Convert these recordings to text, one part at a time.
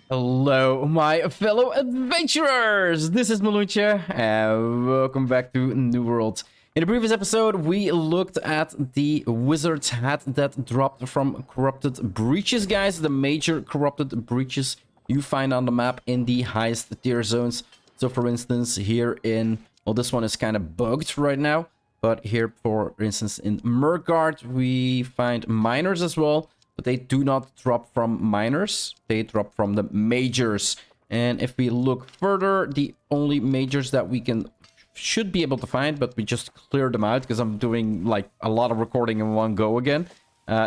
Hello, my fellow adventurers! This is Mloentje, and welcome back to New World. In the previous episode, we looked at the wizard's hat that dropped from corrupted breaches, guys. The major corrupted breaches you find on the map in the highest tier zones. So, for instance, here in... Well, this one is kind of bugged right now. But here, for instance, in Murgard, we find miners as well. But they do not drop from miners. They drop from the majors. And if we look further, the only majors that we should be able to find, but we just cleared them out because I'm doing like a lot of recording in one go again,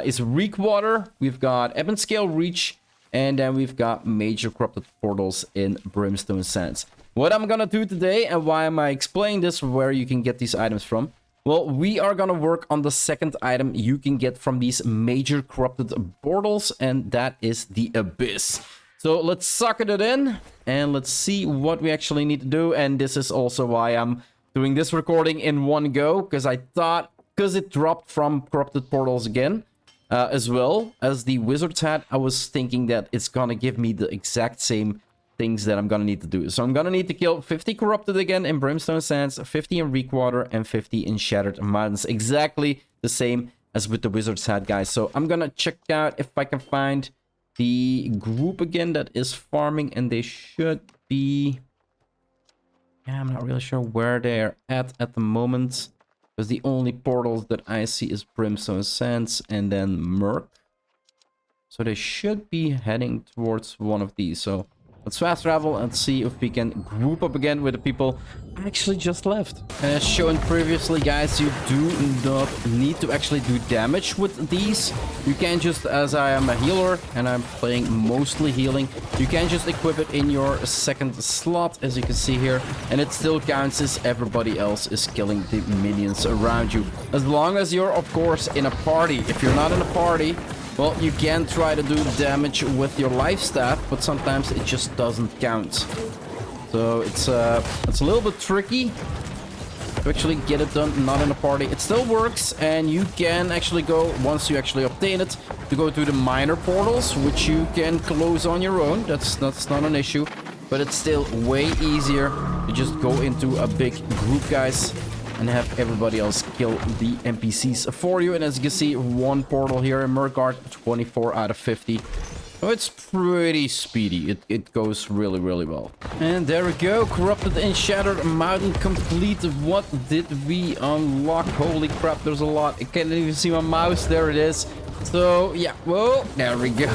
is Requirments. We've got Ebon Scale Reach, and then we've got major corrupted portals in Brimstone Sands. What I'm gonna do today, and why am I explaining this, where you can get these items from? Well, we are gonna work on the second item you can get from these major corrupted portals, and that is the Abyss. So let's socket it in, and let's see what we actually need to do. And this is also why I'm doing this recording in one go, because I thought, because it dropped from corrupted portals again, as well as the wizard's hat, I was thinking that it's gonna give me the exact same things that I'm gonna need to do. So I'm gonna need to kill 50 corrupted again in Brimstone Sands, 50 in Requirments, and 50 in Shattered Mountains. Exactly the same as with the wizard's hat, guys. So I'm gonna check out if I can find the group again that is farming, and they should be... Yeah, I'm not really sure where they're at the moment, because the only portals that I see is Brimstone Sands and then Merc. So they should be heading towards one of these. So let's fast travel and see if we can group up again with the people I actually just left. As shown previously, guys, you do not need to actually do damage with these. You can just, as I am a healer and I'm playing mostly healing, you can just equip it in your second slot, as you can see here, and it still counts as everybody else is killing the minions around you. As long as you're, of course, in a party. If you're not in a party, well, you can try to do damage with your life staff, but sometimes it just doesn't count. So it's a little bit tricky to actually get it done not in a party. It still works, and you can actually go, once you actually obtain it, to go to the minor portals, which you can close on your own. That's not an issue, but it's still way easier to just go into a big group, guys, and have everybody else kill the NPCs for you. And as you can see, one portal here in Murgard, 24 out of 50. So it's pretty speedy. It goes really, really well. And there we go. Corrupted and Shattered Mountain completed. What did we unlock? Holy crap, there's a lot. I can't even see my mouse. There it is. So, yeah. Whoa, there we go.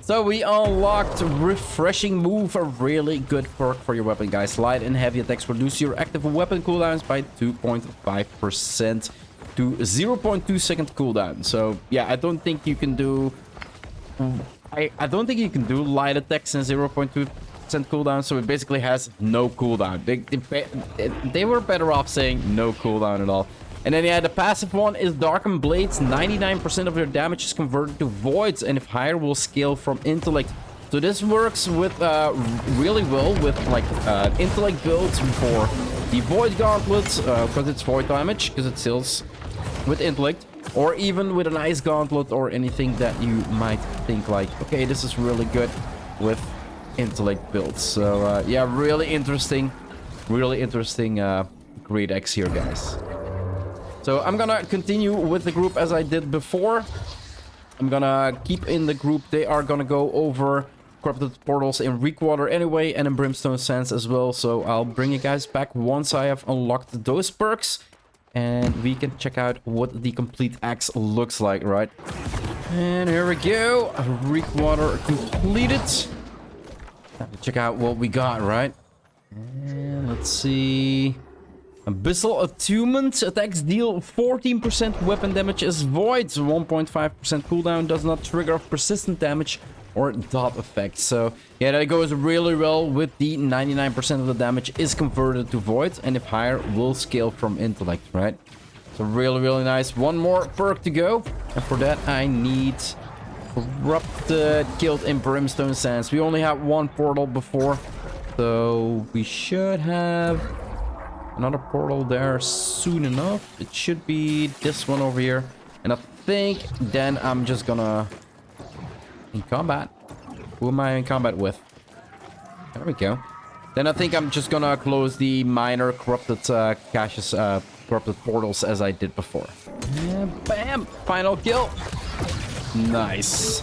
So we unlocked Refreshing Move, a really good perk for your weapon, guys. Light and heavy attacks reduce your active weapon cooldowns by 2.5% to 0.2 second cooldown. So yeah, I don't think you can do... I don't think you can do light attacks and 0.2% cooldown, so it basically has no cooldown. They were better off saying no cooldown at all. And then, yeah, the passive one is Darkened Blades. 99% of your damage is converted to voids, and if higher, will scale from intellect. So this works with really well with like intellect builds for the void gauntlets, because it's void damage, because it seals with intellect, or even with an ice gauntlet or anything that you might think like, okay, this is really good with intellect builds. So yeah, really interesting great X here, guys. So I'm gonna continue with the group as I did before. I'm gonna keep in the group. They are gonna go over corrupted portals in Requirements anyway, and in Brimstone Sands as well. So I'll bring you guys back once I have unlocked those perks, and we can check out what the complete axe looks like, right? And here we go. Requirements completed. Time to check out what we got, right? And let's see. Abyssal Attunement. Attacks deal 14% weapon damage as voids. 1.5% cooldown. Does not trigger persistent damage or dot effect. So yeah, that goes really well with the 99% of the damage is converted to void, and if higher, will scale from intellect, right? So really, really nice. One more perk to go, and for that I need Corrupted killed in Brimstone Sands. We only had one portal before, so we should have another portal there soon enough. It should be this one over here. And I think then I'm just gonna, in combat, Who am I in combat with? There we go. Then I think I'm just gonna close the minor corrupted caches, corrupted portals as I did before. And bam! Final kill. Nice.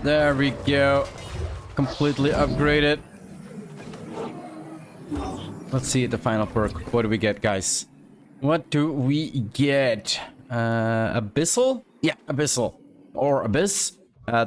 There we go. Completely upgraded. Let's see the final perk. What do we get, guys? What do we get? Abyssal? Yeah, Abyssal. Or Abyss.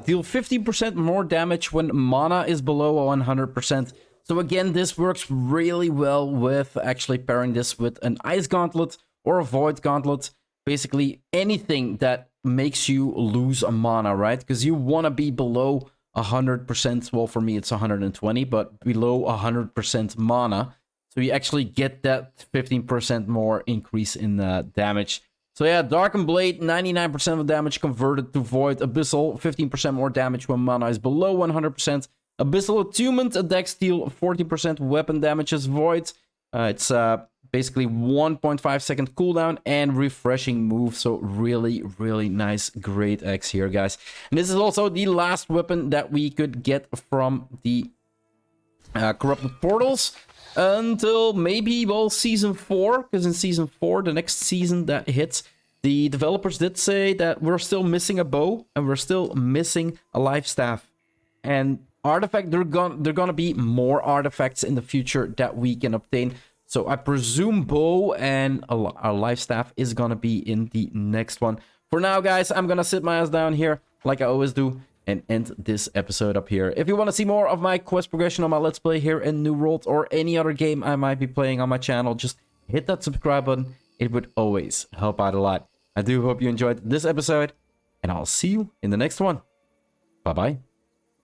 Deal 50% more damage when mana is below 100%. So again, this works really well with actually pairing this with an Ice Gauntlet or a Void Gauntlet. Basically anything that makes you lose a mana, right? Because you want to be below 100%. Well, for me, it's 120, but below 100% mana. So you actually get that 15% more increase in damage. So yeah, Darkened Blade, 99% of damage converted to Void. Abyssal, 15% more damage when mana is below 100%. Abyssal Attunement, a dex deal 14% weapon damage as Void. It's basically 1.5 second cooldown and refreshing move. So really, really nice, great X here, guys. And this is also the last weapon that we could get from the Corrupted Portals. Until maybe, well, Season 4. Because in Season 4, the next season that hits, the developers did say that we're still missing a bow. And we're still missing a life staff. And artifact, they're gonna be more artifacts in the future that we can obtain. So I presume bow and our life staff is gonna be in the next one. For now, guys, I'm gonna sit my ass down here like I always do and end this episode up here. If you want to see more of my quest progression on my Let's Play here in New World or any other game I might be playing on my channel, just hit that subscribe button. It would always help out a lot. I do hope you enjoyed this episode, and I'll see you in the next one. Bye-bye.